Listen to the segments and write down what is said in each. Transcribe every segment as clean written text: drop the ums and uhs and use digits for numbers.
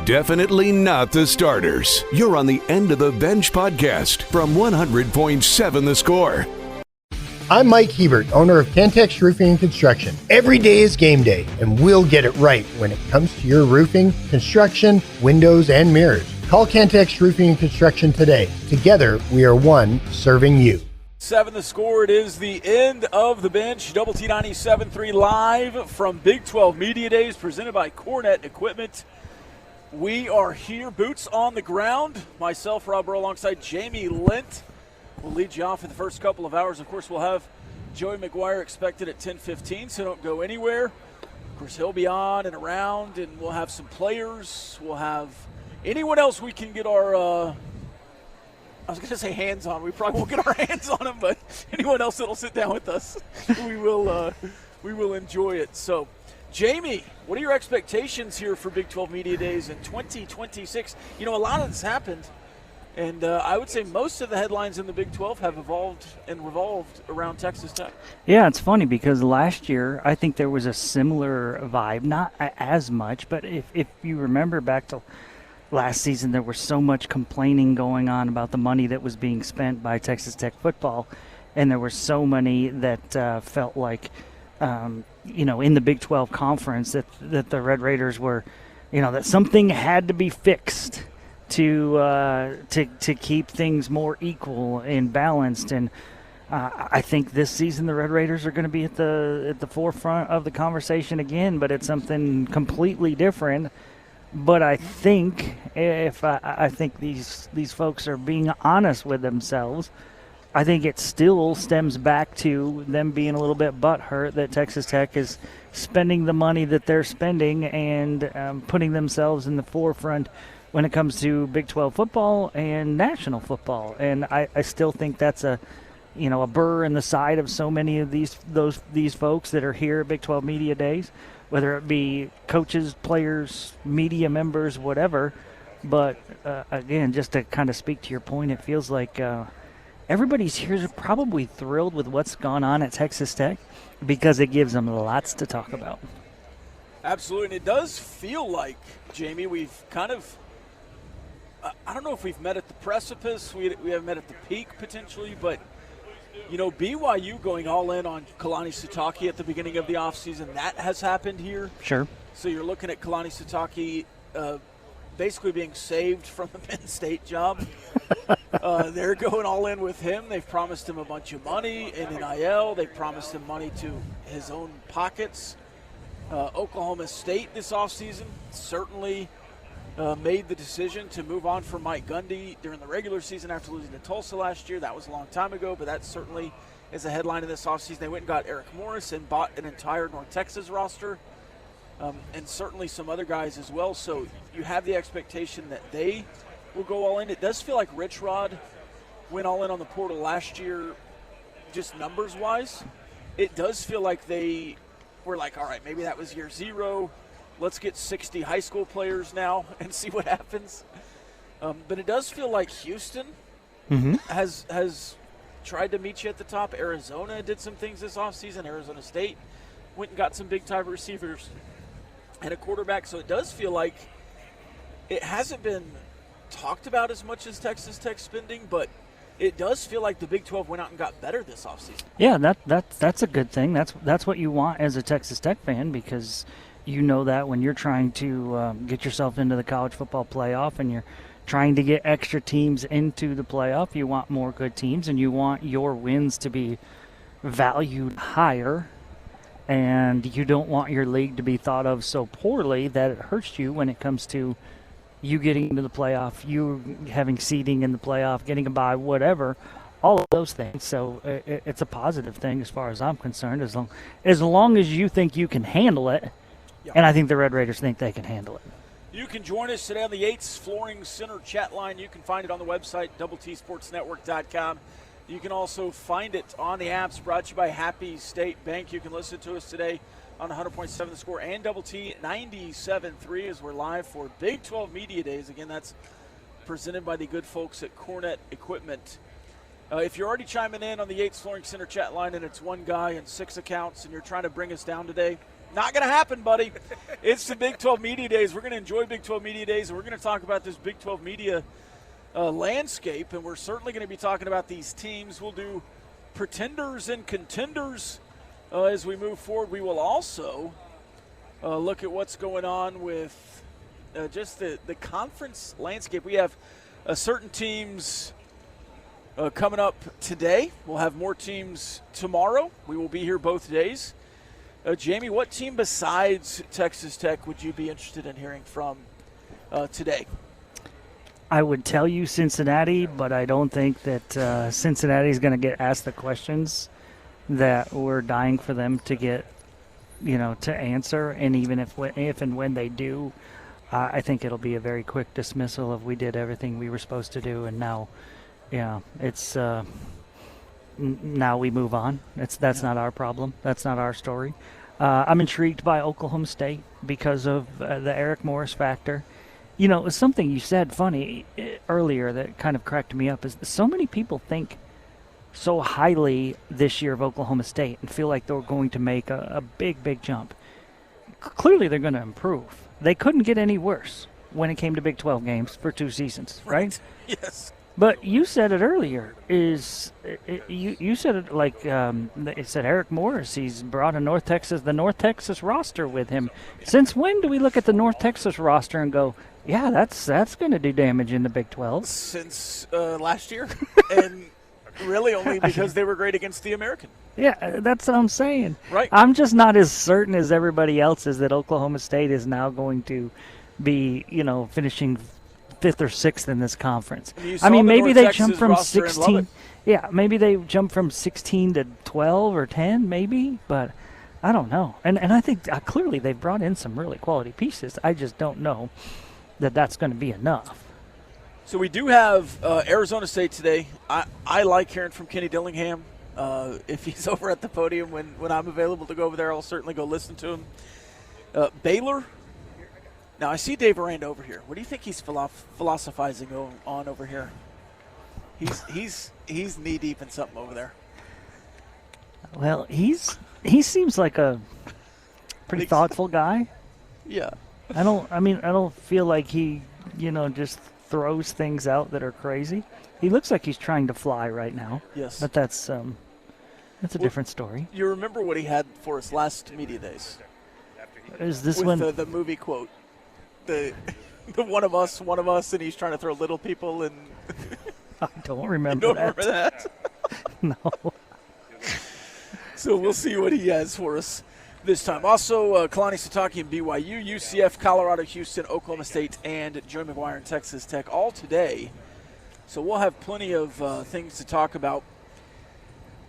Definitely not the starters. You're on the End of the Bench podcast from 100.7 The Score. I'm Mike Hebert, owner of Cantex Roofing and Construction. Every day is game day, and we'll get it right when it comes to your roofing, construction, windows, and mirrors. Call Cantex Roofing and Construction today. Together, we are one serving you. 7 The Score. It is the End of the Bench. Double T 97.3 live from Big 12 Media Days presented by Cornet Equipment. We are here, boots on the ground. Myself, Rob Burrow, alongside Jamie Lent. We'll lead you off for the first couple of hours. Of course, we'll have Joey McGuire expected at 10:15, so don't go anywhere. Of course, he'll be on and around, and we'll have some players. We'll have anyone else we can get our I was going to say hands on. We probably won't get our hands on them, but anyone else that'll sit down with us, we will enjoy it. So, Jamie, what are your expectations here for Big 12 Media Days in 2026? You know, a lot of this happened, and I would say most of the headlines in the Big 12 have evolved and revolved around Texas Tech. Yeah, it's funny because last year I think there was a similar vibe, not as much, but if you remember back to last season, there was so much complaining going on about the money that was being spent by Texas Tech football, and there were so many that felt like in the Big 12 conference that the Red Raiders were, that something had to be fixed to keep things more equal and balanced. And I think this season the Red Raiders are going to be at the forefront of the conversation again, but it's something completely different. But I think I think these folks are being honest with themselves, I think it still stems back to them being a little bit butthurt that Texas Tech is spending the money that they're spending and putting themselves in the forefront when it comes to Big 12 football and national football. And I still think that's a burr in the side of so many of these folks that are here at Big 12 Media Days, whether it be coaches, players, media members, whatever. But, again, just to kind of speak to your point, it feels like everybody's here probably thrilled with what's gone on at Texas Tech because it gives them lots to talk about. Absolutely, and it does feel like, Jamie, we've kind of I don't know if we've met at the precipice. We haven't met at the peak potentially, but BYU going all in on Kalani Sitake at the beginning of the offseason, that has happened here. Sure. So you're looking at Kalani Sitake basically being saved from the Penn State job. They're going all in with him. They've promised him a bunch of money in NIL. They've promised him money to his own pockets. Oklahoma State this offseason certainly made the decision to move on from Mike Gundy during the regular season after losing to Tulsa last year. That was a long time ago, but that certainly is a headline in this offseason. They went and got Eric Morris and bought an entire North Texas roster, and certainly some other guys as well. So you have the expectation that they will go all in. It does feel like Rich Rod went all in on the portal last year, just numbers-wise. It does feel like they were like, all right, maybe that was year zero. Let's get 60 high school players now and see what happens. But it does feel like Houston has tried to meet you at the top. Arizona did some things this offseason. Arizona State went and got some big-time receivers and a quarterback. So it does feel like it hasn't been talked about as much as Texas Tech spending, but it does feel like the Big 12 went out and got better this offseason. Yeah, that's a good thing. That's what you want as a Texas Tech fan, because you know that when you're trying to get yourself into the college football playoff and you're trying to get extra teams into the playoff, you want more good teams and you want your wins to be valued higher, and you don't want your league to be thought of so poorly that it hurts you when it comes to you getting into the playoff, you having seeding in the playoff, getting a bye, whatever, all of those things. So it's a positive thing as far as I'm concerned, as long as you think you can handle it. Yep. And I think the Red Raiders think they can handle it. You can join us today on the Yates Flooring Center chat line. You can find it on the website, doubleTSportsNetwork.com. You can also find it on the apps brought to you by Happy State Bank. You can listen to us today on 100.7 The Score and Double T 97.3 as we're live for Big 12 Media Days. Again, that's presented by the good folks at Cornet Equipment. If you're already chiming in on the Yates Flooring Center chat line and it's one guy and 6 accounts and you're trying to bring us down today, Not going to happen, buddy. It's the Big 12 Media Days. We're going to enjoy Big 12 Media Days, and we're going to talk about this Big 12 media landscape, and we're certainly going to be talking about these teams. We'll do pretenders and contenders as we move forward. We will also look at what's going on with just the conference landscape. We have certain teams coming up today. We'll have more teams tomorrow. We will be here both days. Jamie, what team besides Texas Tech would you be interested in hearing from today? I would tell you Cincinnati, but I don't think that Cincinnati is going to get asked the questions that we're dying for them to get, to answer. And even if and when they do, I think it'll be a very quick dismissal of we did everything we were supposed to do, and now, it's now we move on. That's not our problem. That's not our story. I'm intrigued by Oklahoma State because of the Eric Morris factor. It was something you said funny earlier that kind of cracked me up is so many people think so highly this year of Oklahoma State and feel like they're going to make a big, big jump. Clearly they're going to improve. They couldn't get any worse when it came to Big 12 games for 2 seasons, right? Yes. But you said it earlier. You said it like it said Eric Morris. He's brought the North Texas roster with him. Since when do we look at the North Texas roster and go, yeah, that's going to do damage in the Big 12? Since last year, and really only because they were great against the American. Yeah, that's what I'm saying. Right. I'm just not as certain as everybody else is that Oklahoma State is now going to be, finishing 5th or 6th in this conference. I mean, maybe they jump from 16. Yeah, maybe they jump from 16 to 12 or 10, maybe, but I don't know. And I think clearly they've brought in some really quality pieces. I just don't know that that's going to be enough. So we do have Arizona State today. I like hearing from Kenny Dillingham. If he's over at the podium when I'm available to go over there, I'll certainly go listen to him. Baylor. Now, I see Dave Aranda over here. What do you think he's philosophizing on over here? He's knee-deep in something over there. Well, he seems like a pretty thoughtful guy. Yeah. I don't feel like he, just throws things out that are crazy. He looks like he's trying to fly right now. Yes. But that's a different story. You remember what he had for us last Media Days? Is this with one the movie quote? The one of us, and he's trying to throw little people and. I don't remember you don't remember that? No. So we'll see what he has for us this time. Also, Kalani Sitake and BYU, UCF, Colorado, Houston, Oklahoma State, and Joey McGuire and Texas Tech all today. So we'll have plenty of things to talk about.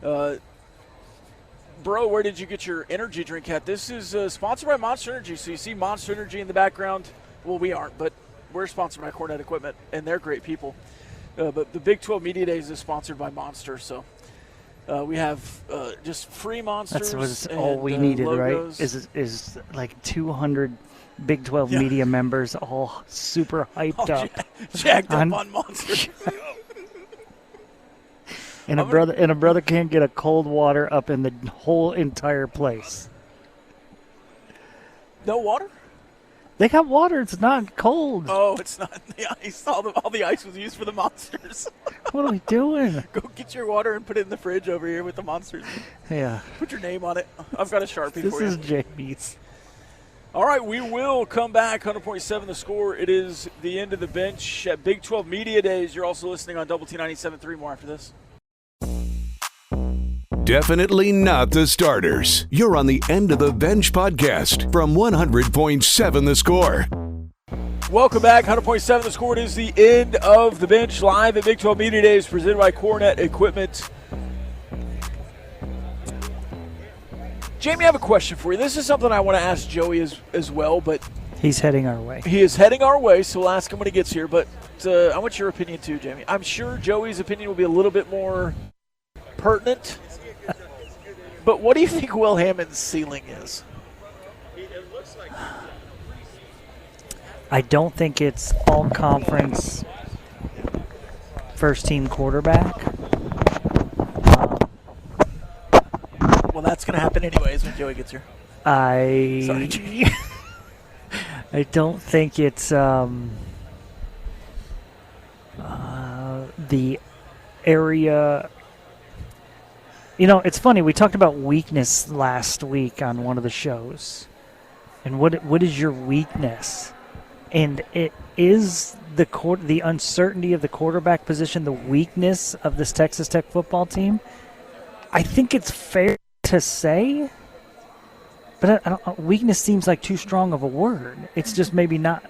Bro, where did you get your energy drink at? This is sponsored by Monster Energy. So you see Monster Energy in the background. Well, we aren't, but we're sponsored by Cornet Equipment, and they're great people. But the Big 12 Media Days is sponsored by Monster. So we have just free Monsters. That's all we needed, logos. right? Is like 200 Big 12 media members all super hyped up. Jacked up on Monster. And a brother can't get a cold water up in the whole entire place. No water? They got water. It's not cold. Oh, it's not the ice. All the ice was used for the Monsters. What are we doing? Go get your water and put it in the fridge over here with the Monsters. Yeah. Put your name on it. I've got a Sharpie for you. This is Jamie's. All right, we will come back. 100.7 The Score. It is the end of the bench at Big 12 Media Days. You're also listening on Double T 97.3. More after this. Definitely not the starters. You're on the End of the Bench podcast from 100.7 The Score. Welcome back. 100.7 The Score. It is the end of the bench live at Big 12 Media Days presented by Cornet Equipment. Jamie, I have a question for you. This is something I want to ask Joey as well, but he's heading our way. He is heading our way, so we'll ask him when he gets here. But I want your opinion too, Jamie. I'm sure Joey's opinion will be a little bit more pertinent. But what do you think Will Hammond's ceiling is? I don't think it's all-conference first-team quarterback. Well, that's going to happen anyways when Joey gets here. Sorry. I don't think it's the area. It's funny. We talked about weakness last week on one of the shows. And what is your weakness? And it is the uncertainty of the quarterback position, the weakness of this Texas Tech football team. I think it's fair to say, but weakness seems like too strong of a word. It's just maybe not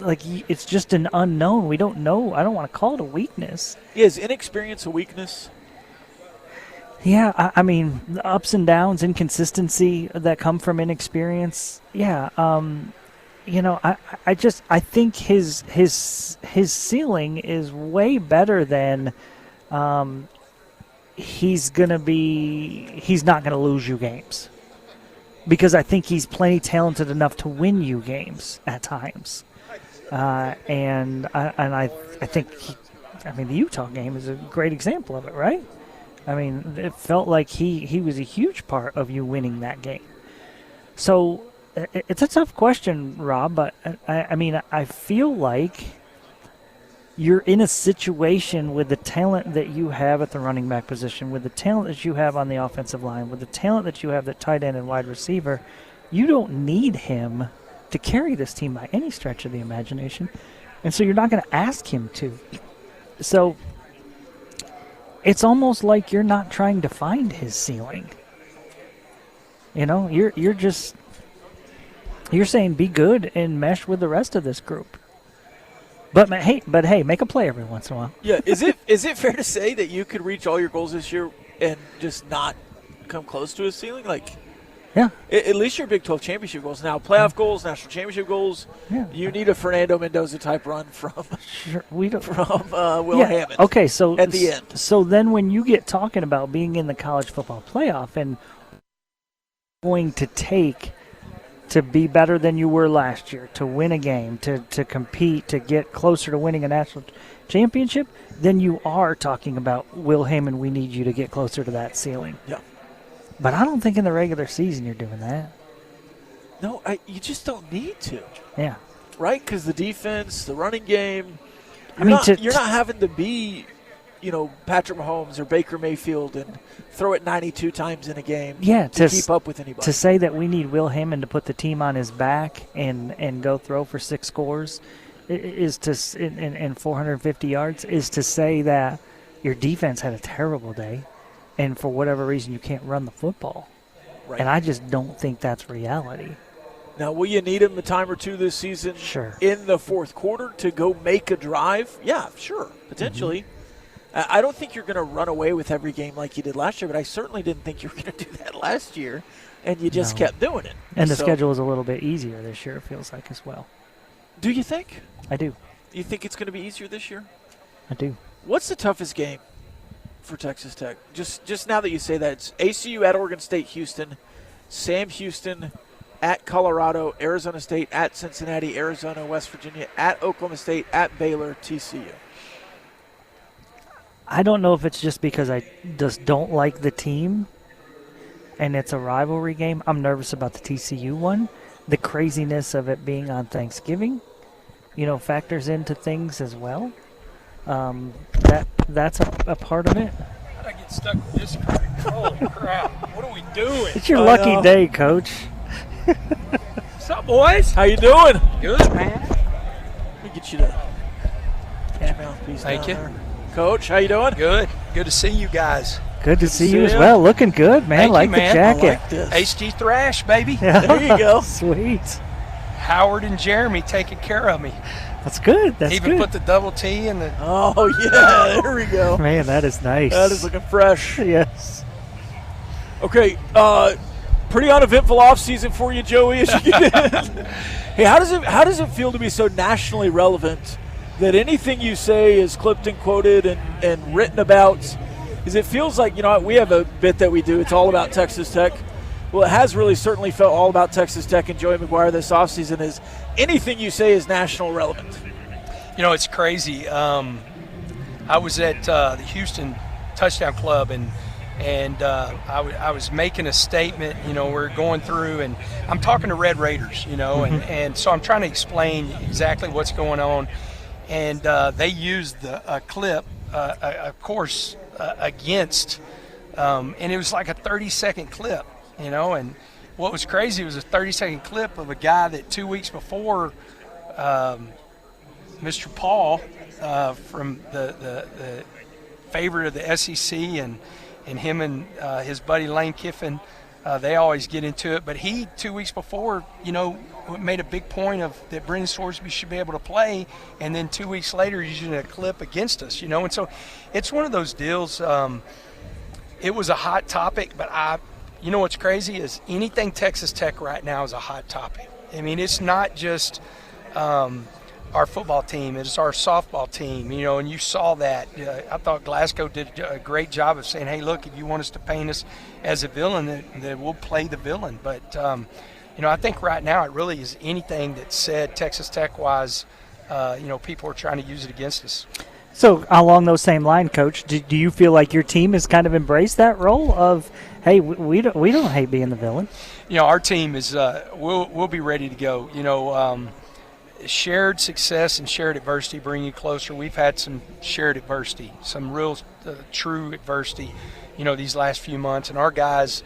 it's just an unknown. We don't know. I don't want to call it a weakness. Is inexperience a weakness? Yeah, I mean, the ups and downs, inconsistency that come from inexperience. Yeah, I think his ceiling is way better than he's not gonna lose you games, because I think he's plenty talented enough to win you games at times, and I think the Utah game is a great example of it, right? I mean, it felt like he was a huge part of you winning that game. So it's a tough question, Rob, but I feel like you're in a situation with the talent that you have at the running back position, with the talent that you have on the offensive line, with the talent that you have at tight end and wide receiver. You don't need him to carry this team by any stretch of the imagination, and so you're not going to ask him to. So it's almost like you're not trying to find his ceiling. You're saying be good and mesh with the rest of this group. But hey, make a play every once in a while. Yeah, is it fair to say that you could reach all your goals this year and just not come close to his ceiling? Yeah. At least your Big 12 championship goals. Now, playoff goals, national championship goals. Yeah. You need a Fernando Mendoza type run from Will Hammond. Okay, so at the end. So then, when you get talking about being in the college football playoff and going to take to be better than you were last year, to win a game, to compete, to get closer to winning a national championship, then you are talking about Will Hammond. We need you to get closer to that ceiling. Yeah. But I don't think in the regular season you're doing that. No, you just don't need to. Yeah. Right? Because the defense, the running game, you're not having to be, Patrick Mahomes or Baker Mayfield and throw it 92 times in a game to keep up with anybody. To say that we need Will Hammond to put the team on his back and go throw for 6 scores and 450 yards is to say that your defense had a terrible day. And for whatever reason, you can't run the football. Right. And I just don't think that's reality. Now, will you need him a time or two this season? Sure. In the fourth quarter to go make a drive? Yeah, sure, potentially. Mm-hmm. I don't think you're going to run away with every game like you did last year, but I certainly didn't think you were going to do that last year, and you just kept doing it. And the schedule is a little bit easier this year, it feels like, as well. Do you think? I do. You think it's going to be easier this year? I do. What's the toughest game for Texas Tech? Just now that you say that, it's ACU at Oregon State, Houston, Sam Houston at Colorado, Arizona State at Cincinnati, Arizona, West Virginia, at Oklahoma State, at Baylor, TCU. I don't know if it's just because I just don't like the team and it's a rivalry game. I'm nervous about the TCU one. The craziness of it being on Thanksgiving, factors into things as well. That's a part of it. How'd I get stuck with this crap? Holy crap. What are we doing? It's your lucky day, Coach. What's up, boys? How you doing? Good, man. Let me get you to get your mouthpiece Thank you. There. Coach, how you doing? Good. Good to see you guys. Good to see you as well. Looking good, man. Thank you, man. The jacket. I like this. HG Thrash, baby. Yeah. There you go. Sweet. Howard and Jeremy taking care of me. That's good. That's Even good. put the double T in the. Oh, yeah. There we go. Man, that is nice. That is looking fresh. Yes. Okay. Pretty uneventful offseason for you, Joey, as you get in. Hey, how does it feel to be so nationally relevant that anything you say is clipped and quoted and written about? Because it feels like, we have a bit that we do. It's all about Texas Tech. Well, it has really certainly felt all about Texas Tech and Joey McGuire this offseason. Is anything you say is national relevant? It's crazy. I was at the Houston Touchdown Club, and And I was making a statement, we're going through, and I'm talking to Red Raiders, and so I'm trying to explain exactly what's going on. And they used a clip, of course, against, and it was like a 30-second clip, and what was crazy was a 30-second clip of a guy that 2 weeks before, Mr. Paul, from the favorite of the SEC, and him and his buddy Lane Kiffin, they always get into it. But he, 2 weeks before, made a big point of that Brendan Sorsby should be able to play, and then 2 weeks later using a clip against us, And so it's one of those deals. It was a hot topic, but what's crazy is anything Texas Tech right now is a hot topic. I mean, it's not just our football team, it's our softball team, and you saw that. I thought Glasgow did a great job of saying, hey, look, if you want us to paint us as a villain, then we'll play the villain. But, I think right now it really is anything that's said Texas Tech-wise, people are trying to use it against us. So along those same lines, Coach, do you feel like your team has kind of embraced that role of, hey, we don't hate being the villain? Our team is we'll be ready to go. Shared success and shared adversity bring you closer. We've had some shared adversity, some real true adversity, these last few months. And our guys,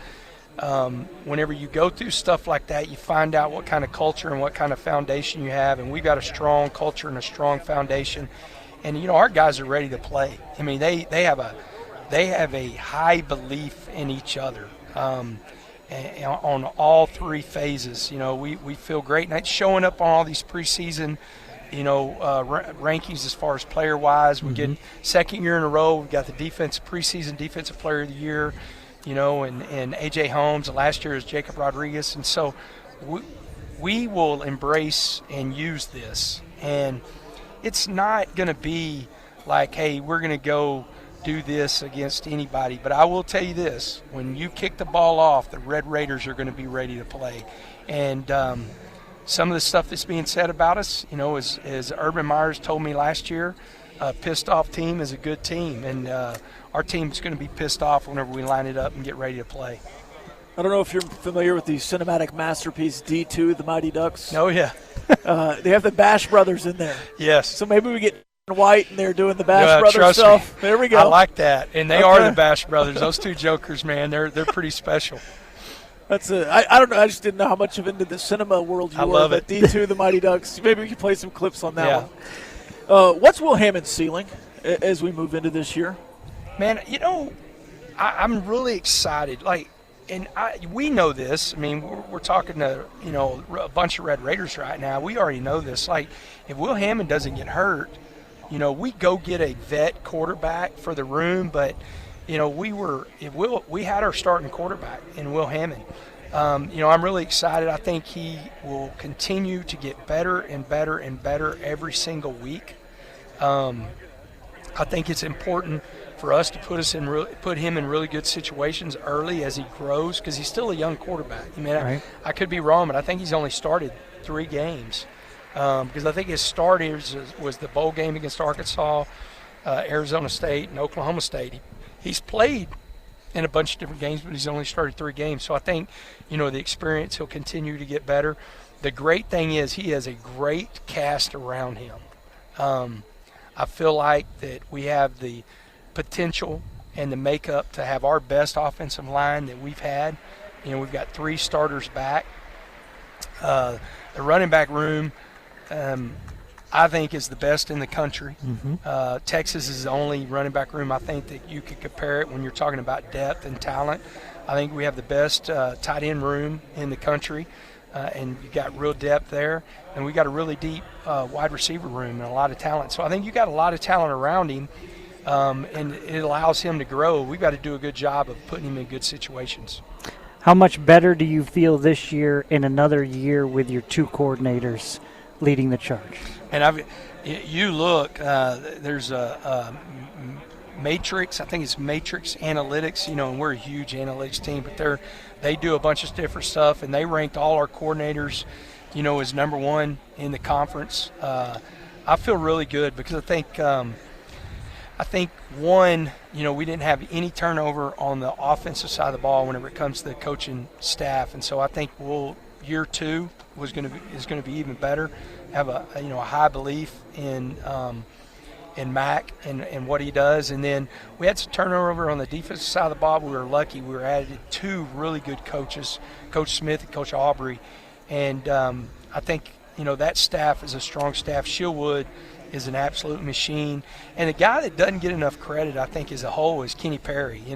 whenever you go through stuff like that, you find out what kind of culture and what kind of foundation you have. And we've got a strong culture and a strong foundation. And, our guys are ready to play. I mean, they have a high belief in each other. On all three phases, we feel great, and it's showing up on all these preseason, rankings as far as player-wise. We get second year in a row. We've got the preseason defensive player of the year, and A.J. Holmes. And last year is Jacob Rodriguez, and so we will embrace and use this. And it's not going to be like, hey, we're going to go do this against anybody. But I will tell you this, when you kick the ball off, the Red Raiders are going to be ready to play. And some of the stuff that's being said about us, as Urban Meyers told me last year, a pissed off team is a good team. And our team's going to be pissed off whenever we line it up and get ready to play. I don't know if you're familiar with the cinematic masterpiece D2, the Mighty Ducks. Oh, yeah. They have the Bash Brothers in there. Yes. So maybe we get White and they're doing the Bash Brothers stuff. Me. There we go. I like that. And they are the Bash Brothers. Those two jokers, man, they're pretty special. That's I don't know. I just didn't know how much of into the cinema world you were. Love it. D2, the Mighty Ducks. Maybe we can play some clips on that one. What's Will Hammond's ceiling as we move into this year? Man, I'm really excited. We know this. I mean, we're talking to, a bunch of Red Raiders right now. We already know this. If Will Hammond doesn't get hurt, we go get a vet quarterback for the room, but, we had our starting quarterback in Will Hammond. I'm really excited. I think he will continue to get better and better and better every single week. I think it's important for us to put him in really good situations early as he grows, because he's still a young quarterback. Right. I could be wrong, but I think he's only started 3 games. Because I think his start was the bowl game against Arkansas, Arizona State, and Oklahoma State. He's played in a bunch of different games, but he's only started 3 games. So I think, the experience, he'll continue to get better. The great thing is he has a great cast around him. I feel like that we have the potential and the makeup to have our best offensive line that we've had. We've got 3 starters back. The running back room, I think, is the best in the country. Texas is the only running back room I think that you could compare it when you're talking about depth and talent. I think we have the best tight end room in the country, and you got real depth there. And we got a really deep wide receiver room and a lot of talent. So I think you got a lot of talent around him, and it allows him to grow. We've got to do a good job of putting him in good situations. How much better do you feel this year in another year with your 2 coordinators leading the charge? And you look, there's a Matrix, I think it's Matrix Analytics, and we're a huge analytics team, but they do a bunch of different stuff, and they ranked all our coordinators, as number 1 in the conference. I feel really good because I think I think, one, we didn't have any turnover on the offensive side of the ball whenever it comes to the coaching staff, and so I think year 2 is going to be even better. Have a high belief in Mac and what he does, and then we had some turnover on the defensive side of the ball. We were lucky; we were added 2 really good coaches, Coach Smith and Coach Aubrey, and I think that staff is a strong staff. Shieldwood is an absolute machine. And the guy that doesn't get enough credit, I think, as a whole is Kenny Perry. He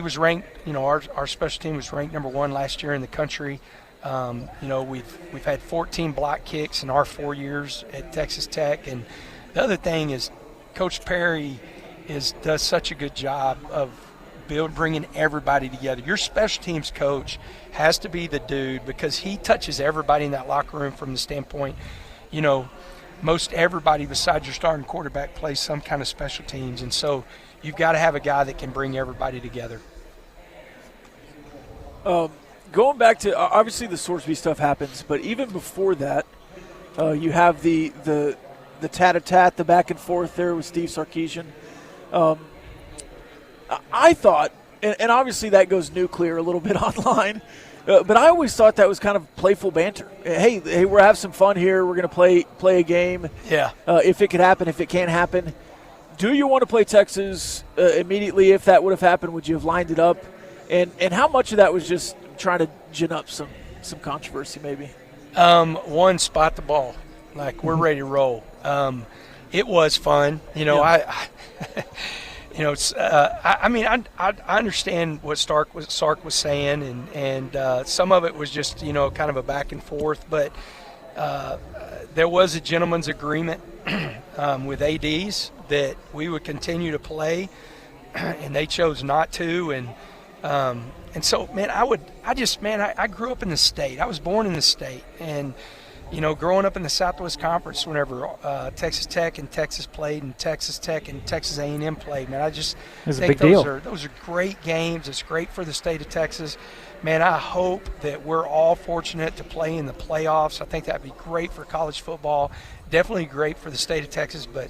was ranked, our special team was ranked number 1 last year in the country. We've had 14 block kicks in our 4 years at Texas Tech. And the other thing is Coach Perry does such a good job of bringing everybody together. Your special teams coach has to be the dude because he touches everybody in that locker room from the standpoint, most everybody besides your starting quarterback plays some kind of special teams, and so you've got to have a guy that can bring everybody together. Going back to obviously the Sorsby stuff happens, but even before that, you have the tat-a-tat, the back and forth there with Steve Sarkisian. I thought, and obviously that goes nuclear a little bit online. But I always thought that was kind of playful banter. Hey, we're having some fun here. We're going to play a game. Yeah. If it could happen, if it can't happen. Do you want to play Texas immediately? If that would have happened, would you have lined it up? And how much of that was just trying to gin up some controversy maybe? One, spot the ball. Like, we're ready to roll. It was fun. I understand what Sark was saying, and some of it was just, kind of a back and forth. But there was a gentleman's agreement with ADs that we would continue to play, and they chose not to. And so, man, I grew up in the state. I was born in the state, and growing up in the Southwest Conference, whenever Texas Tech and Texas played, and Texas Tech and Texas A&M played, man, I just think those are great games. It's great for the state of Texas. Man, I hope that we're all fortunate to play in the playoffs. I think that'd be great for college football. Definitely great for the state of Texas. But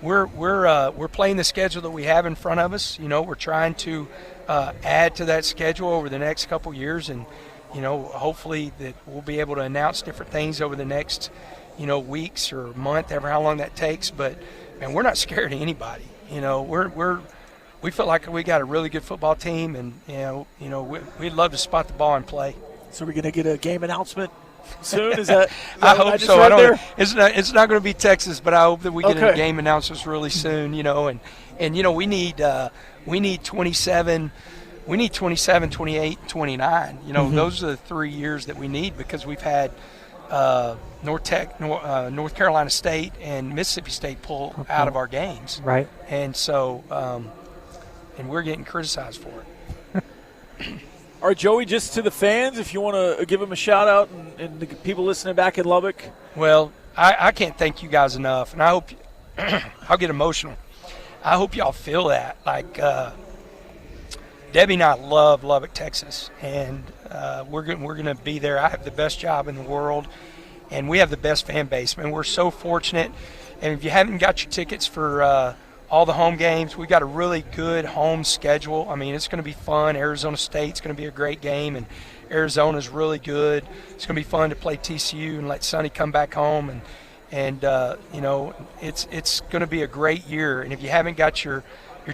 we're playing the schedule that we have in front of us. We're trying to add to that schedule over the next couple years, and hopefully that we'll be able to announce different things over the next, weeks or month, ever how long that takes. But, man, we're not scared of anybody. We feel like we got a really good football team, and, we'd love to spot the ball and play. So we're going to get a game announcement soon? Is that I hope so. It's not going to be Texas, but I hope that we get a game announcements really soon, and we need 27. We need 27, 28, 29. Those are the 3 years that we need, because we've had North Carolina State and Mississippi State pull out of our games. Right. And so, and we're getting criticized for it. All right, Joey, just to the fans, if you want to give them a shout-out and the people listening back in Lubbock. Well, I can't thank you guys enough, and I hope I'll get emotional. I hope y'all feel that. Like, Debbie and I love Lubbock, Texas, and we're going to be there. I have the best job in the world, and we have the best fan base. Man, we're so fortunate. And if you haven't got your tickets for all the home games, we got a really good home schedule. I mean, it's going to be fun. Arizona State's going to be a great game, and Arizona's really good. It's going to be fun to play TCU and let Sonny come back home, and it's going to be a great year. And if you haven't got your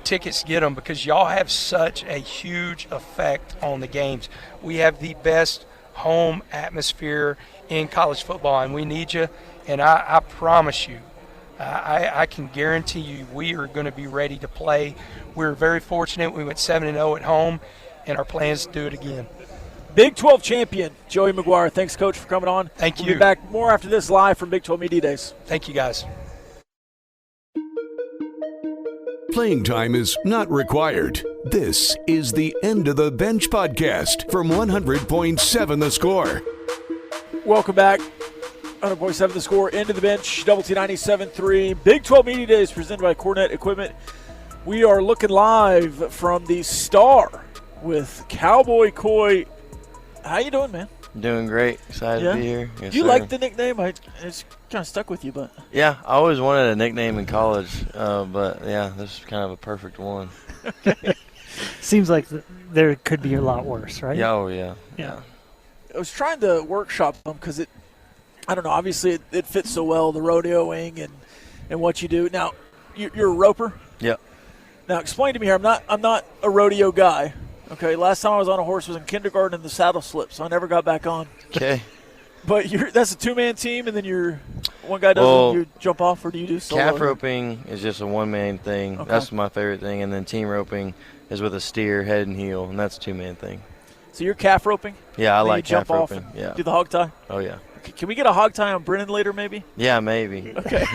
tickets, get them, because y'all have such a huge effect on the games. We have the best home atmosphere in college football, and we need you. And I promise you, I can guarantee you we are going to be ready to play. We're very fortunate. We went 7-0 at home, and our plans to do it again. Big 12 champion, Joey McGuire. Thanks, Coach, for coming on. Thank you. We'll be back more after this live from Big 12 Media Days. Thank you, guys. Playing time is not required. This is the End of the Bench podcast from 100.7 The Score. Welcome back. 100.7 The Score, End of the Bench, Double T 97.3. Big 12 Media Days presented by Cornet Equipment. We are looking live from the Star with Cowboy Coy. How you doing, man? Doing great. Excited to be here. Yes, Do you sir. like the nickname? It's kind of stuck with you, but. Yeah, I always wanted a nickname in college, but, yeah, this is kind of a perfect one. Seems like there could be a lot worse, right? Yeah, oh, yeah. Yeah. I was trying to workshop them because I don't know, obviously it fits so well, the rodeoing and what you do. Now, you're a roper? Yep. Now, explain to me here, I'm not a rodeo guy. Okay, last time I was on a horse was in kindergarten and the saddle slipped, so I never got back on. Okay. But that's a two-man team, and then one guy does you jump off, or do you do solo? Calf roping is just a one-man thing. Okay. That's my favorite thing. And then team roping is with a steer, head and heel, and that's a two-man thing. So you're calf roping? Yeah, I then like you jump calf off roping. and Yeah. do the hog tie? Oh, yeah. Okay, can we get a hog tie on Brennan later, maybe? Yeah, maybe. Okay.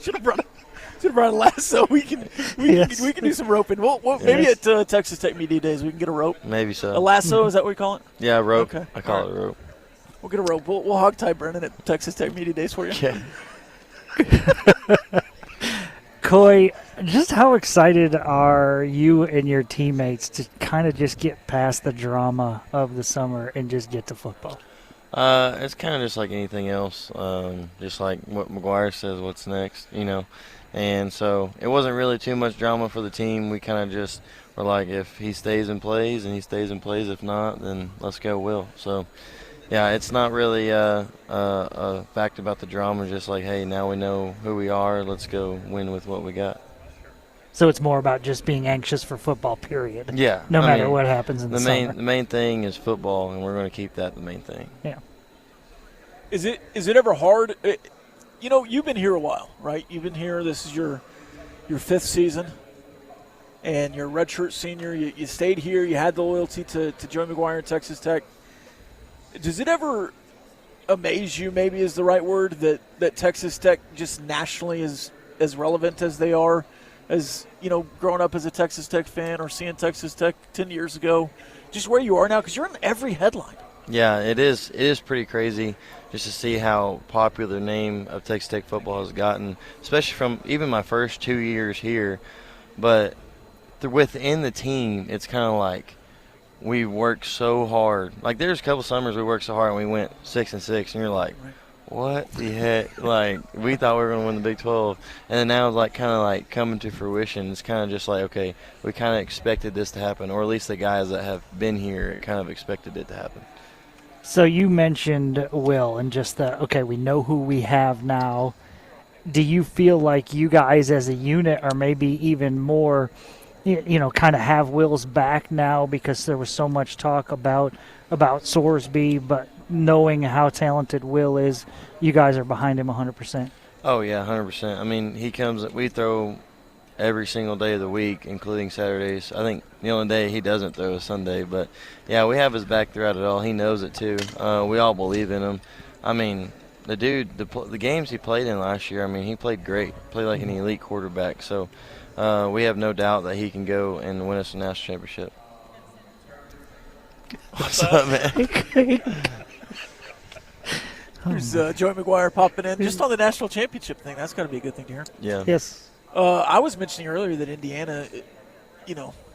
Should have brought a lasso. We can do some roping. Maybe at Texas Tech Media Days we can get a rope. Maybe so. A lasso, is that what we call it? Yeah, rope. Okay. I call it rope. We'll get a rope. We'll hog tie Brennan at Texas Tech Media Days for you. Okay. Coy, just how excited are you and your teammates to kind of just get past the drama of the summer and just get to football? It's kind of just like anything else. Just like what McGuire says, what's next, And so it wasn't really too much drama for the team. We kind of just were like, if he stays and plays, and he stays and plays. If not, then let's go Will. So, yeah, it's not really a fact about the drama. Just like, hey, now we know who we are. Let's go win with what we got. So it's more about just being anxious for football, period. Yeah. No matter what happens in the summer. The main thing is football, and we're going to keep that the main thing. Yeah. Is it ever hard? You've been here a while, right? You've been here. This is your fifth season, and you're a redshirt senior. You stayed here. You had the loyalty to Joey McGuire and Texas Tech. Does it ever amaze you, maybe is the right word, that Texas Tech just nationally is as relevant as they are? As, growing up as a Texas Tech fan or seeing Texas Tech 10 years ago, just where you are now, because you're in every headline. Yeah, it is. It is pretty crazy just to see how popular the name of Texas Tech football has gotten, especially from even my first 2 years here. But within the team, it's kind of like we worked so hard. Like, there's a couple summers we worked so hard and we went 6-6, and you're like, what the heck? Like, we thought we were going to win the Big 12. And then now it's like kind of like coming to fruition. It's kind of just like, okay, we kind of expected this to happen, or at least the guys that have been here kind of expected it to happen. So you mentioned Will and just we know who we have now. Do you feel like you guys as a unit are maybe even more, kind of have Will's back now, because there was so much talk about Sorsby, but knowing how talented Will is, you guys are behind him 100%? Oh, yeah, 100%. I mean, we throw every single day of the week, including Saturdays. I think the only day he doesn't throw is Sunday. But, yeah, we have his back throughout it all. He knows it, too. We all believe in him. I mean, the dude, the games he played in last year, I mean, he played great. Played like an elite quarterback. So we have no doubt that he can go and win us a national championship. What's up, man? There's Joey McGuire popping in. Just on the national championship thing, that's got to be a good thing to hear. Yeah. Yes. I was mentioning earlier that Indiana,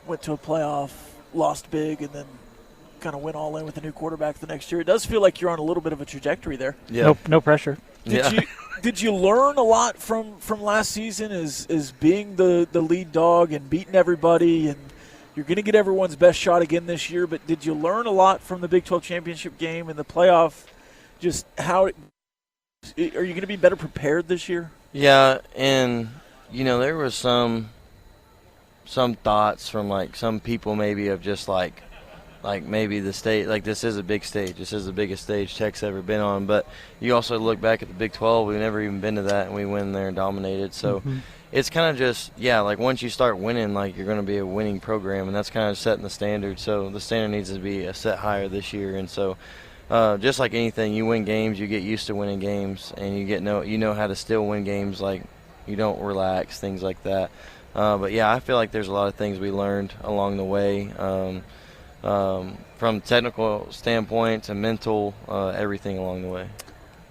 went to a playoff, lost big, and then kind of went all in with a new quarterback the next year. It does feel like you're on a little bit of a trajectory there. Yeah. No pressure. Did you learn a lot from last season as being the lead dog and beating everybody, and you're going to get everyone's best shot again this year, but did you learn a lot from the Big 12 championship game and the playoff, just how are you going to be better prepared this year? Yeah, and there was some thoughts from like some people maybe of just like maybe the state, like this is a big stage. This is the biggest stage Tech's ever been on. But you also look back at the Big 12, we've never even been to that, and we went there and dominated. So it's kind of just, like once you start winning, like you're going to be a winning program, and that's kind of setting the standard. So the standard needs to be a set higher this year. And so just like anything, you win games, you get used to winning games, and you know how to still win games, like you don't relax, things like that. But, I feel like there's a lot of things we learned along the way, from technical standpoint to mental, everything along the way.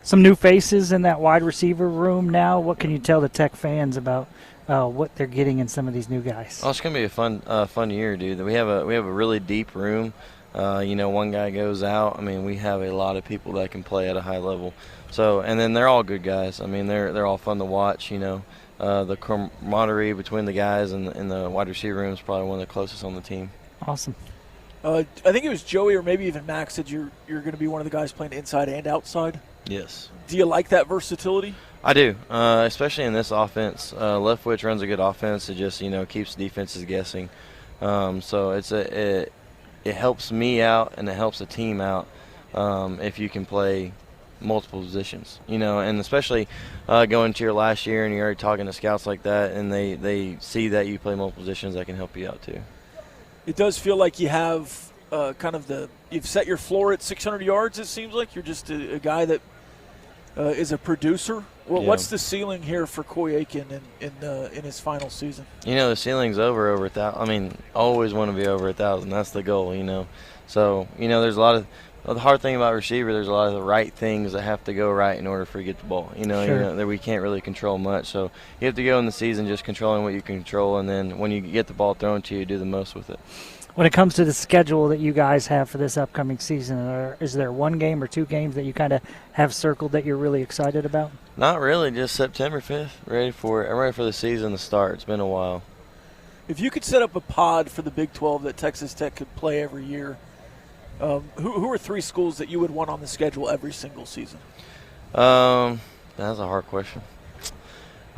Some new faces in that wide receiver room now. What can you tell the Tech fans about what they're getting in some of these new guys? Oh, it's going to be a fun year, dude. We have a really deep room. one guy goes out. I mean, we have a lot of people that can play at a high level. So, and then they're all good guys. I mean, they're all fun to watch. The camaraderie between the guys and the wide receiver room is probably one of the closest on the team. Awesome. I think it was Joey or maybe even Max said you're going to be one of the guys playing inside and outside. Yes. Do you like that versatility? I do, especially in this offense. Leftwich runs a good offense. It just keeps defenses guessing. So it helps me out and it helps the team out if you can play multiple positions. And especially going to your last year and you're already talking to scouts like that, and they see that you play multiple positions, that can help you out too. It does feel like you have you've set your floor at 600 yards. It seems like you're just a guy that is a producer. Well, what's the ceiling here for Coy Eakin in his final season? The ceiling's over 1,000. I mean, always want to be over 1,000. That's the goal. So there's a lot of the hard thing about receiver. There's a lot of the right things that have to go right in order for you to get the ball. Sure. That we can't really control much. So you have to go in the season just controlling what you can control, and then when you get the ball thrown to you, do the most with it. When it comes to the schedule that you guys have for this upcoming season, is there one game or two games that you kind of have circled that you're really excited about? Not really, just September 5th. I'm ready for the season to start. It's been a while. If you could set up a pod for the Big 12 that Texas Tech could play every year, who are three schools that you would want on the schedule every single season? That's a hard question.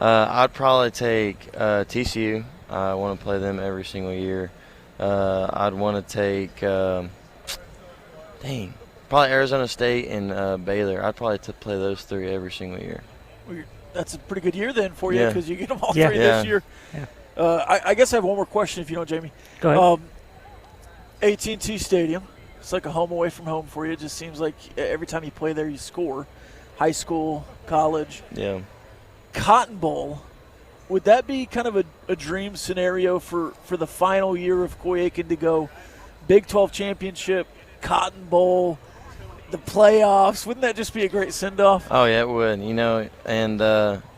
I'd probably take TCU. I want to play them every single year. I'd want to take, probably Arizona State and Baylor. I'd probably play those three every single year. Well, that's a pretty good year then for you because you get them all Yeah. three this year. Yeah. I guess I have one more question if you don't, Jamie. Go ahead. AT&T Stadium, it's like a home away from home for you. It just seems like every time you play there you score. High school, college. Yeah. Cotton Bowl. Would that be kind of a dream scenario for the final year of Coy Eakin to go Big 12 championship, Cotton Bowl, the playoffs? Wouldn't that just be a great send-off? Oh, yeah, it would. And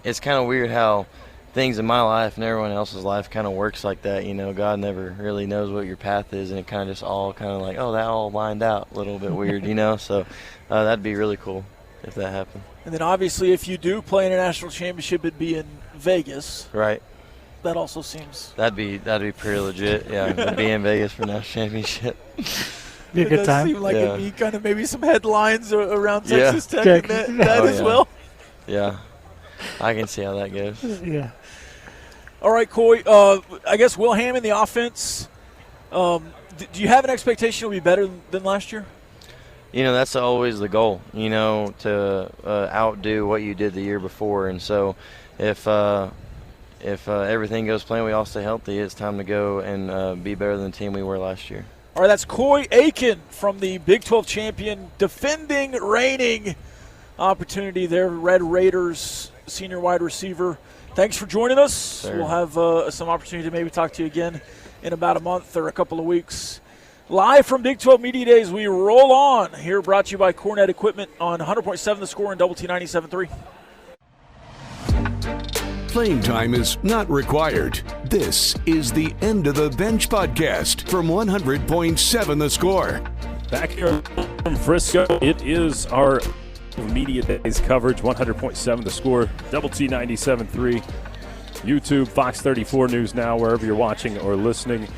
it's kind of weird how things in my life and everyone else's life kind of works like that. God never really knows what your path is, and it kind of just all kind of like, that all lined out a little bit weird, So that'd be really cool if that happened. And then obviously if you do play in a national championship, it'd be in Vegas. Right. That also seems that'd be pretty legit. Yeah, to be in Vegas for national championship. Be a good does time. seem like it'd be kind of maybe some headlines around Texas Tech and that as well. Yeah, I can see how that goes. Yeah. All right, Coy. I guess Will Hammond, the offense. Do you have an expectation it'll be better than last year? That's always the goal. To outdo what you did the year before, and so if everything goes plan, we all stay healthy, it's time to go and be better than the team we were last year. All right, that's Coy Eakin from the Big 12 champion, defending, reigning opportunity there, Red Raiders senior wide receiver. Thanks for joining us. Sir. We'll have some opportunity to maybe talk to you again in about a month or a couple of weeks. Live from Big 12 Media Days, we roll on here, brought to you by Cornet Equipment on 100.7 The Score and Double T 97.3. Playing time is not required. This is the End of the Bench podcast from 100.7 The Score. Back here from Frisco, it is our Media Days coverage, 100.7 The Score, Double T 97.3, YouTube, Fox 34 News Now, wherever you're watching or listening.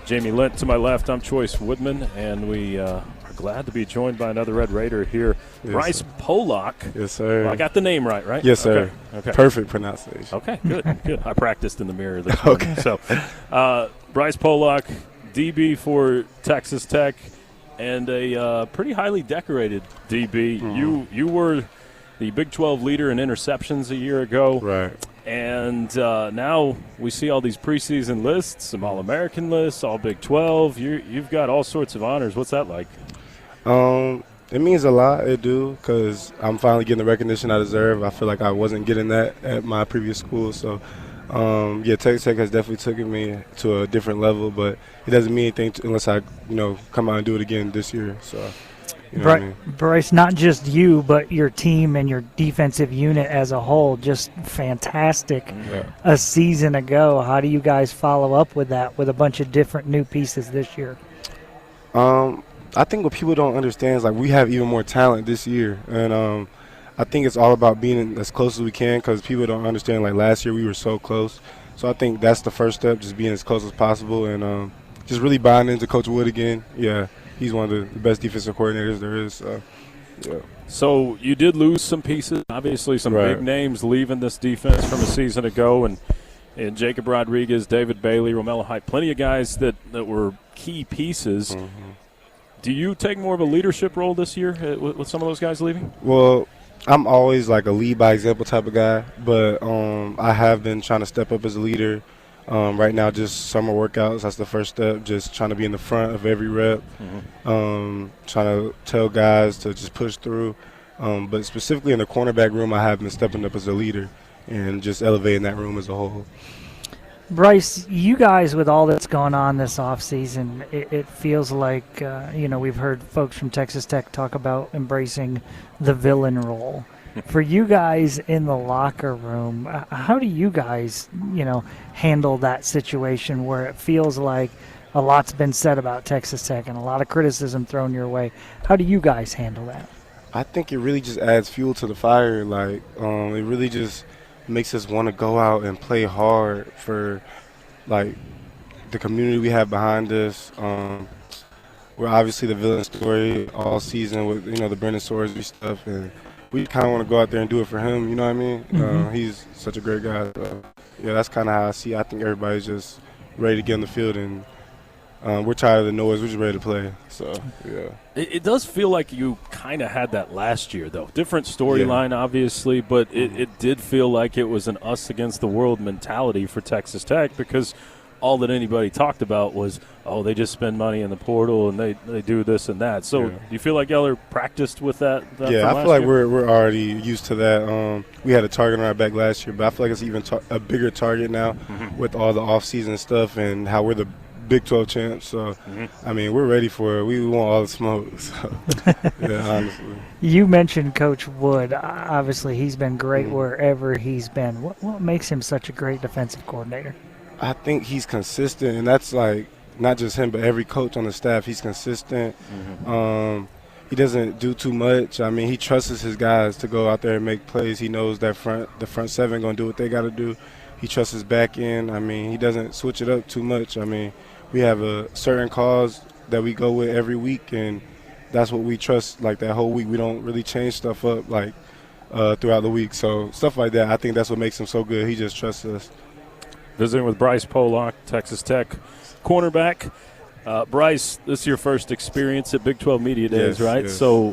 Jamie Lent to my left, I'm Choice Woodman, and we are glad to be joined by another Red Raider here, yes, Brice sir. Pollock. Yes, sir. Well, I got the name right? Yes, sir. Okay. Perfect pronunciation. Okay, good. I practiced in the mirror this morning. Okay. So, Brice Pollock, DB for Texas Tech, and a pretty highly decorated DB. Mm-hmm. You were the Big 12 leader in interceptions a year ago. Right. And now we see all these preseason lists, some All-American lists, all Big 12. You've got all sorts of honors. What's that like? It means a lot, it do, because I'm finally getting the recognition I deserve. I feel like I wasn't getting that at my previous school. So, Texas Tech has definitely taken me to a different level, but it doesn't mean anything unless I, come out and do it again this year. So, what I mean? Bryce, not just you, but your team and your defensive unit as a whole, just fantastic a season ago. How do you guys follow up with that with a bunch of different new pieces this year? I think what people don't understand is, like, we have even more talent this year. And I think it's all about being as close as we can, because people don't understand, like, last year we were so close. So I think that's the first step, just being as close as possible and just really buying into Coach Wood again. Yeah, he's one of the best defensive coordinators there is. Yeah. So you did lose some pieces, obviously some big names leaving this defense from a season ago, and Jacob Rodriguez, David Bailey, Romello Height, plenty of guys that were key pieces. Mm-hmm. Do you take more of a leadership role this year with some of those guys leaving? Well, I'm always like a lead by example type of guy, but I have been trying to step up as a leader. Right now, just summer workouts, that's the first step, just trying to be in the front of every rep, trying to tell guys to just push through. But specifically in the cornerback room, I have been stepping up as a leader and just elevating that room as a whole. Brice, you guys, with all that's going on this offseason, it feels like, we've heard folks from Texas Tech talk about embracing the villain role. For you guys in the locker room, how do you guys, handle that situation where it feels like a lot's been said about Texas Tech and a lot of criticism thrown your way? How do you guys handle that? I think it really just adds fuel to the fire. Like, it really just makes us want to go out and play hard for, like, the community we have behind us. We're obviously the villain story all season with, the Brendan Sorsby stuff, and we kind of want to go out there and do it for him, you know what I mean? Mm-hmm. He's such a great guy. So, yeah, that's kind of how I see it. I think everybody's just ready to get on the field, and we're tired of the noise. We're just ready to play. So, yeah. It does feel like you kind of had that last year, though. Different storyline, obviously, but it did feel like it was an us-against-the-world mentality for Texas Tech, because all that anybody talked about was, they just spend money in the portal and they do this and that. So do you feel like y'all are practiced with that yeah, I feel like we're already used to that. We had a target on our back last year, but I feel like it's even a bigger target now with all the off-season stuff and how we're the Big 12 champs. So, I mean, we're ready for it. We want all the smoke. So, yeah, honestly. You mentioned Coach Wood. Obviously, he's been great wherever he's been. What makes him such a great defensive coordinator? I think he's consistent, and that's like not just him, but every coach on the staff. He's consistent. He doesn't do too much. I mean, he trusts his guys to go out there and make plays. He knows that the front seven going to do what they got to do. He trusts his back end. I mean, he doesn't switch it up too much. I mean, we have a certain cause that we go with every week, and that's what we trust, like, that whole week. We don't really change stuff up, like, throughout the week. So stuff like that, I think that's what makes him so good. He just trusts us. Visiting with Brice Pollock, Texas Tech cornerback. Brice, this is your first experience at Big 12 Media Days, right? Yes. So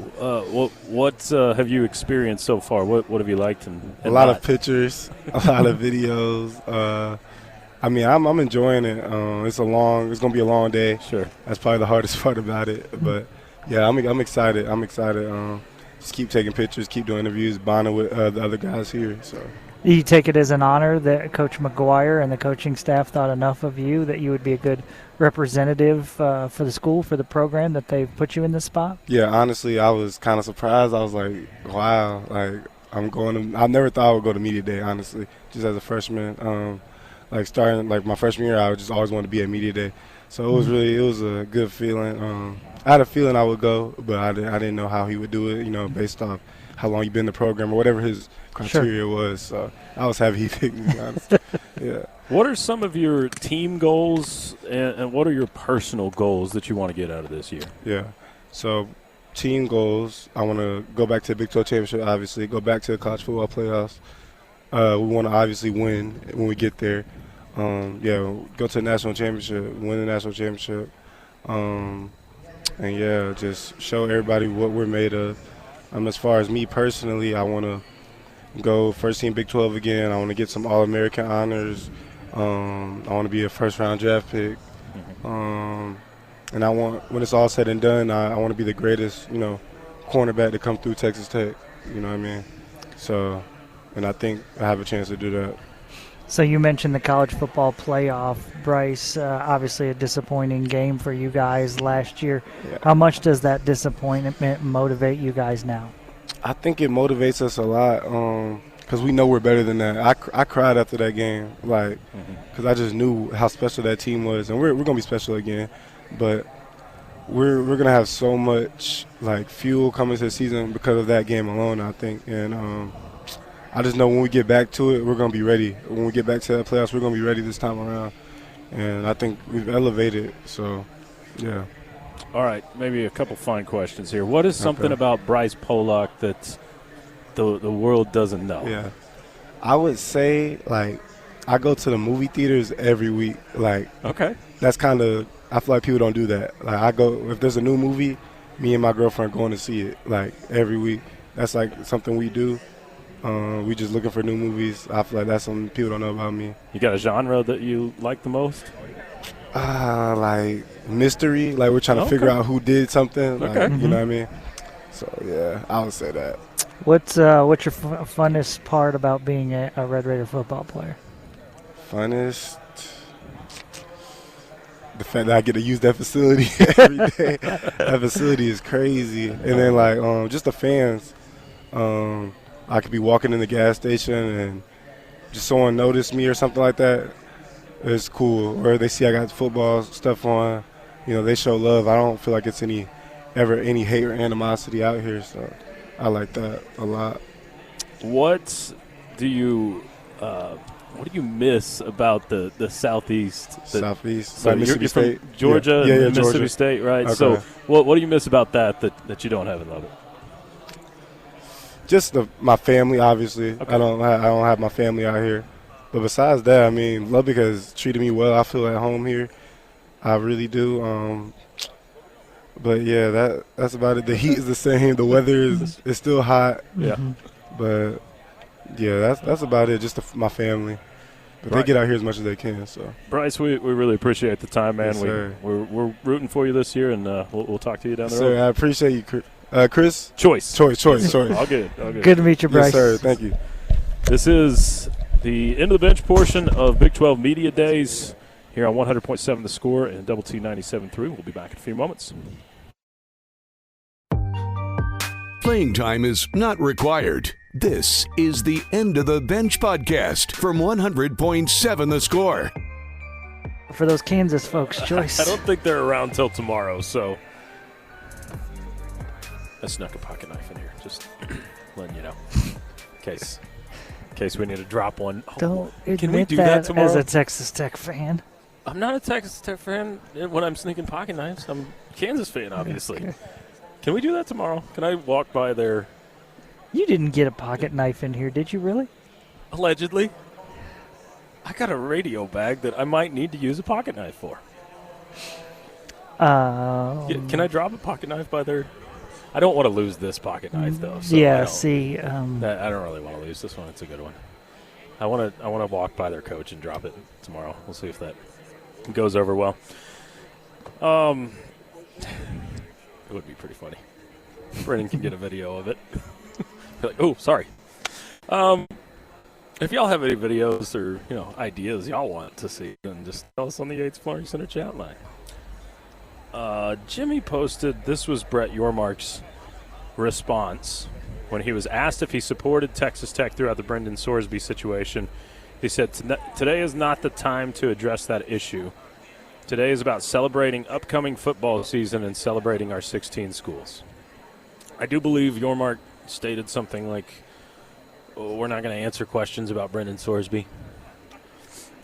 what have you experienced so far? What have you liked? And a lot of pictures, a lot of videos. I mean, I'm enjoying it. It's going to be a long day. Sure. That's probably the hardest part about it. But, yeah, I'm excited. Just keep taking pictures, keep doing interviews, bonding with the other guys here. So. You take it as an honor that Coach McGuire and the coaching staff thought enough of you that you would be a good representative for the school, for the program, that they've put you in this spot? Yeah, honestly, I was kind of surprised. I was like, wow, like, I never thought I would go to Media Day, honestly, just as a freshman. Starting my freshman year, I just always wanted to be at Media Day. So it was a good feeling. I had a feeling I would go, but I didn't know how he would do it, based off how long you've been in the program or whatever his criteria was. So I was happy he picked me, honestly. Yeah. What are some of your team goals and what are your personal goals that you want to get out of this year? Yeah. So team goals, I want to go back to the Big 12 championship, obviously, go back to the college football playoffs. We want to obviously win when we get there. Go to the national championship, win the national championship. Just show everybody what we're made of. As far as me personally, I want to go first team Big 12 again. I want to get some All-American honors. I want to be a first-round draft pick. And I want, when it's all said and done, I want to be the greatest, cornerback to come through Texas Tech. You know what I mean? So, and I think I have a chance to do that. So you mentioned the college football playoff, Brice. Obviously a disappointing game for you guys last year. Yeah. How much does that disappointment motivate you guys now? I think it motivates us a lot because we know we're better than that. I cried after that game, because I just knew how special that team was. And we're going to be special again. But we're gonna have so much like fuel coming to the season because of that game alone, I think. And I just know when we get back to it, we're gonna be ready. When we get back to that playoffs, we're gonna be ready this time around. And I think we've elevated. So, yeah. All right, maybe a couple fine questions here. What is something about Brice Pollock that the world doesn't know? Yeah, I would say like I go to the movie theaters every week. Like, okay, that's kind of, I feel like people don't do that. Like, I go, if there's a new movie, me and my girlfriend going to see it like every week. That's like something we do. We just looking for new movies. I feel like that's something people don't know about me. You got a genre that you like the most? Like mystery. Like we're trying to figure out who did something. Like, you know what I mean? So yeah, I would say that. What's your funnest part about being a Red Raider football player? Funnest? The fact that I get to use that facility every day. That facility is crazy. And then like just the fans. I could be walking in the gas station and just someone noticed me or something like that. It's cool. Or they see I got football stuff on. You know, they show love. I don't feel like it's any hate or animosity out here. So I like that a lot. What do you miss about the Southeast? Southeast. So like you're Mississippi from State? Georgia, yeah, Mississippi Georgia. State, right? Okay. So what do you miss about that you don't have in Lubbock? Just my family, obviously. Okay. I don't have my family out here. But besides that, I mean, Lubbock has treated me well. I feel at home here. I really do. But yeah, that's about it. The heat is the same. The weather is still hot. Yeah. But yeah, that's about it. Just my family. But they get out here as much as they can. So Brice, we really appreciate the time, man. Yes, sir. We're rooting for you this year, and we'll talk to you down the road. Sir, I appreciate you, Chris. Choice. Sorry. All good. Good to meet you, Brice. Yes, sir. Thank you. This is the end of the bench portion of Big 12 Media Days here on 100.7 The Score and Double T 97.3. We'll be back in a few moments. Playing time is not required. This is the End of the Bench podcast from 100.7 The Score. For those Kansas folks, Joyce. I don't think they're around till tomorrow, so I snuck a pocket knife in here, just letting you know, in case we need to drop one. Don't Can we admit do that tomorrow? as a Texas Tech fan. I'm not a Texas Tech fan when I'm sneaking pocket knives. I'm a Kansas fan, obviously. Okay. Can we do that tomorrow? Can I walk by there? You didn't get a pocket knife in here, did you really? Allegedly. I got a radio bag that I might need to use a pocket knife for. Can I drop a pocket knife by there? I don't want to lose this pocket knife, though. So yeah, I don't really want to lose this one. It's a good one. I want to walk by their coach and drop it tomorrow. We'll see if that goes over well. It would be pretty funny. Brennan can get a video of it. Be like, oh, sorry. If y'all have any videos or ideas y'all want to see, then just tell us on the Yates Flooring Center chat line. Jimmy posted, this was Brett Yormark's response when he was asked if he supported Texas Tech throughout the Brendan Sorsby situation. He said, today is not the time to address that issue. Today is about celebrating upcoming football season and celebrating our 16 schools. I do believe Yormark stated something like, we're not going to answer questions about Brendan Sorsby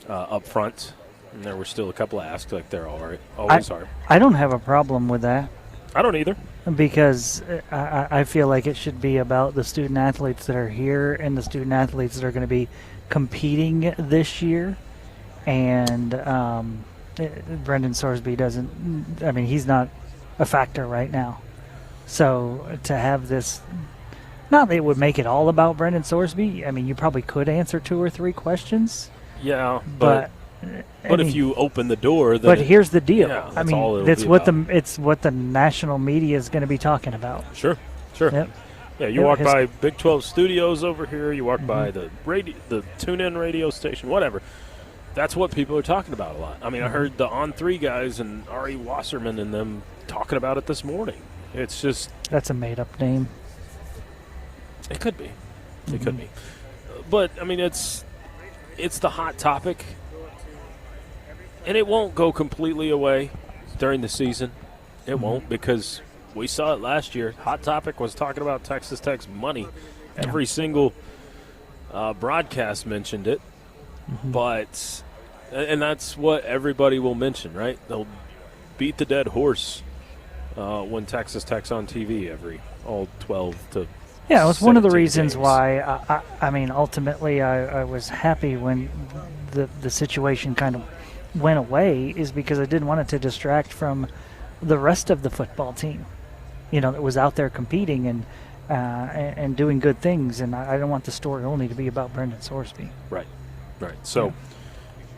up front. And there were still a couple asked, like they're always are. I don't have a problem with that. I don't either. Because I feel like it should be about the student athletes that are here and the student athletes that are going to be competing this year. And Brendan Sorsby he's not a factor right now. So to have this, not that it would make it all about Brendan Sorsby. I mean, you probably could answer 2 or 3 questions. Yeah, but if you open the door, then but here's the deal. Yeah, it's what the national media is going to be talking about. Sure. Yep. Yeah, you walk by Big 12 studios over here. You walk by the tune-in radio station, whatever. That's what people are talking about a lot. I mean, I heard the On3 guys and Ari Wasserman and them talking about it this morning. It's just that's a made-up name. It could be. It could be. But I mean, it's the hot topic. And it won't go completely away during the season. It won't, because we saw it last year. Hot Topic was talking about Texas Tech's money. Every single broadcast mentioned it. But and that's what everybody will mention, right? They'll beat the dead horse when Texas Tech's on TV all 12 to Yeah, it was one of the 17 reasons games. why, I mean, ultimately I was happy when the situation kind of went away, is because I didn't want it to distract from the rest of the football team, that was out there competing and doing good things. And I don't want the story only to be about Brendan Sorsby. Right. So,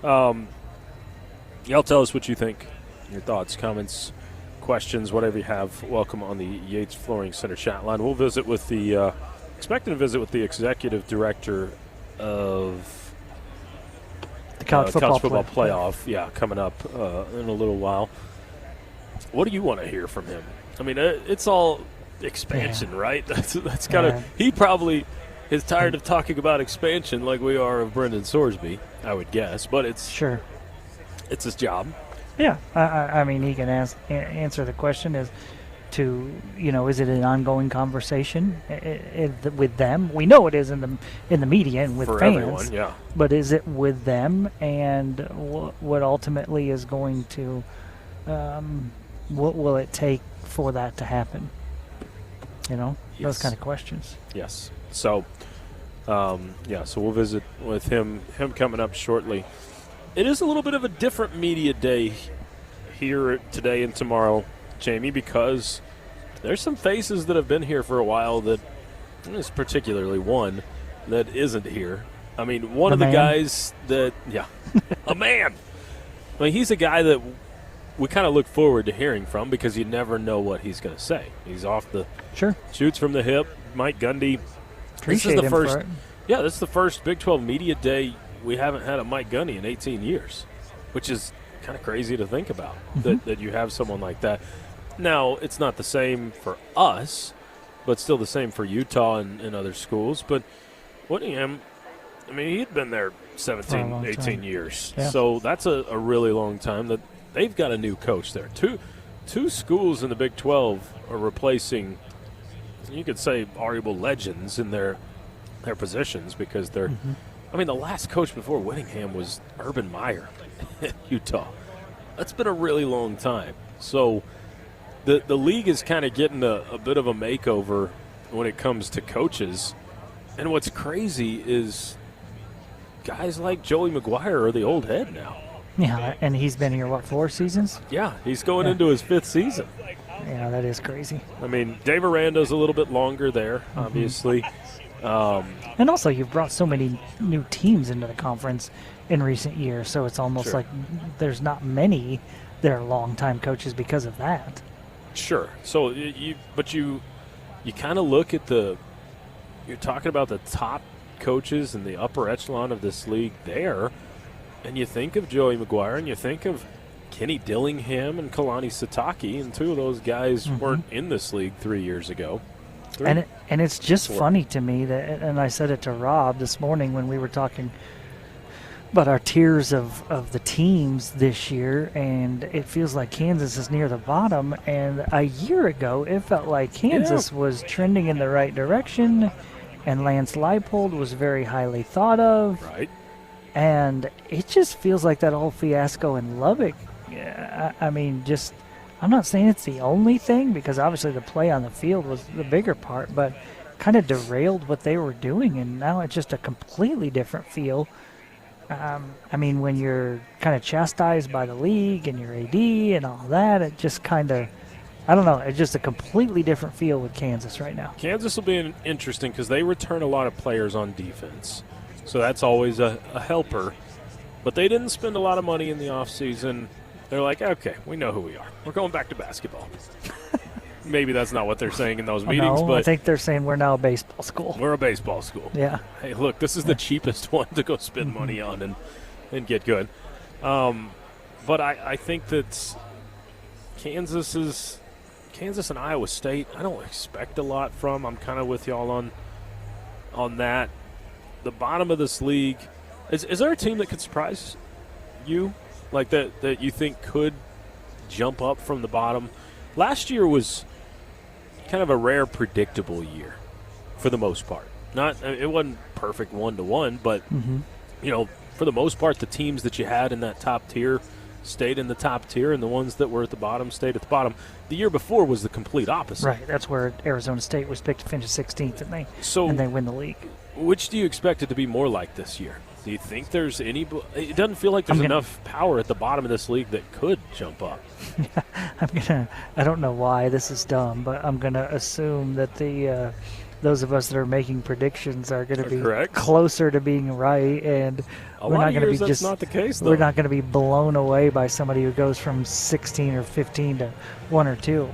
y'all tell us what you think. Your thoughts, comments, questions, whatever you have. Welcome on the Yates Flooring Center chat line. We'll visit with expecting to visit with the executive director of The college football playoff. Yeah, coming up in a little while. What do you want to hear from him? I mean, it's all expansion, right? That's kind of he probably is tired of talking about expansion like we are of Brendan Sorsby, I would guess. But it's his job. Yeah, I mean, he can answer the question as to, is it an ongoing conversation with them? We know it is in the media and with for fans. Everyone, yeah. But is it with them, and what ultimately is going to, what will it take for that to happen? Those kind of questions. Yes. So, so we'll visit with him coming up shortly. It is a little bit of a different media day here today and tomorrow, Jamie, because there's some faces that have been here for a while that is particularly one that isn't here. I mean, one of the guys that, a man. I mean, he's a guy that we kind of look forward to hearing from because you never know what he's going to say. He's off the shoots from the hip. Mike Gundy. Appreciate this is the him first. for it. Yeah, this is the first Big 12 media day we haven't had a Mike Gundy in 18 years, which is kind of crazy to think about, that you have someone like that. Now, it's not the same for us, but still the same for Utah and other schools. But Whittingham, I mean, he'd been there 17, 18 years. Yeah. So that's a really long time that they've got a new coach there. Two schools in the Big 12 are replacing, you could say, arguable legends in their positions because they're I mean, the last coach before Whittingham was Urban Meyer in Utah. That's been a really long time. So the league is kind of getting a bit of a makeover when it comes to coaches. And what's crazy is guys like Joey McGuire are the old head now. Yeah, and he's been here, 4 seasons? Yeah, he's going into his 5th season. Yeah, that is crazy. I mean, Dave Aranda's a little bit longer there, obviously. And also, you've brought so many new teams into the conference in recent years, so it's almost like there's not many that are long-time coaches because of that. Sure. So, you kind of look at you're talking about the top coaches in the upper echelon of this league there, and you think of Joey McGuire, and you think of Kenny Dillingham and Kalani Sitake, and two of those guys weren't in this league 3 years ago. And it's just funny to me that, and I said it to Rob this morning when we were talking about our tiers of the teams this year, and it feels like Kansas is near the bottom. And a year ago, it felt like Kansas was trending in the right direction, and Lance Leipold was very highly thought of. Right. And it just feels like that whole fiasco in Lubbock. I mean, I'm not saying it's the only thing, because obviously the play on the field was the bigger part, but kind of derailed what they were doing, and now it's just a completely different feel. I mean, when you're kind of chastised by the league and your AD and all that, it just kind of, I don't know, it's just a completely different feel with Kansas right now. Kansas will be interesting because they return a lot of players on defense, so that's always a helper. But they didn't spend a lot of money in the offseason. They're like, okay, we know who we are. We're going back to basketball. Maybe that's not what they're saying in those meetings, but I think they're saying we're now a baseball school. We're a baseball school. Yeah. Hey, look, this is the cheapest one to go spend money on and get good. But I think that Kansas and Iowa State, I don't expect a lot from. I'm kind of with y'all on that. The bottom of this league, is there a team that could surprise you? Like that you think could jump up from the bottom? last year was kind of a rare, predictable year for the most part. It wasn't perfect 1-to-1, but for the most part, the teams that you had in that top tier stayed in the top tier, and the ones that were at the bottom stayed at the bottom. The year before was the complete opposite. Right. That's where Arizona State was picked to finish 16th, and they win the league. Which do you expect it to be more like this year? Do you think there's any? It doesn't feel like there's enough power at the bottom of this league that could jump up. I don't know why this is dumb, but I'm gonna assume that those of us that are making predictions are going to be correct. Closer to being right, and we're not going to be that's not the case. We're not going to be blown away by somebody who goes from 16 or 15 to 1 or 2.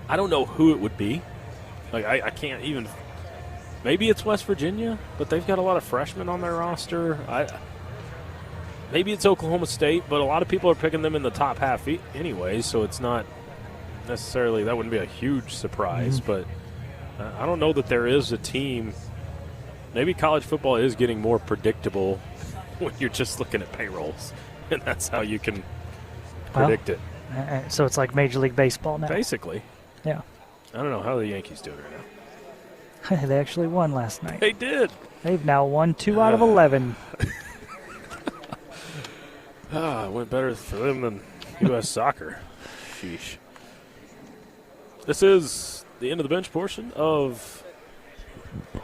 I don't know who it would be. Like I can't even. Maybe it's West Virginia, but they've got a lot of freshmen on their roster. Maybe it's Oklahoma State, but a lot of people are picking them in the top half anyway, so it's not necessarily, that wouldn't be a huge surprise. But I don't know that there is a team. Maybe college football is getting more predictable when you're just looking at payrolls, and that's how you can predict it. So it's like Major League Baseball now. Basically. Yeah. I don't know how the Yankees doing right now. They actually won last night. They did. They've now won 2 out of 11. It went better for them than U.S. soccer. Sheesh. This is the end of the bench portion of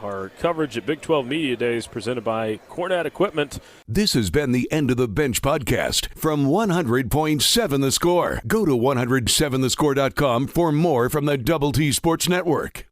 our coverage at Big 12 Media Days presented by Cornette Equipment. This has been the End of the Bench podcast from 100.7 The Score. Go to 107thescore.com for more from the Double T Sports Network.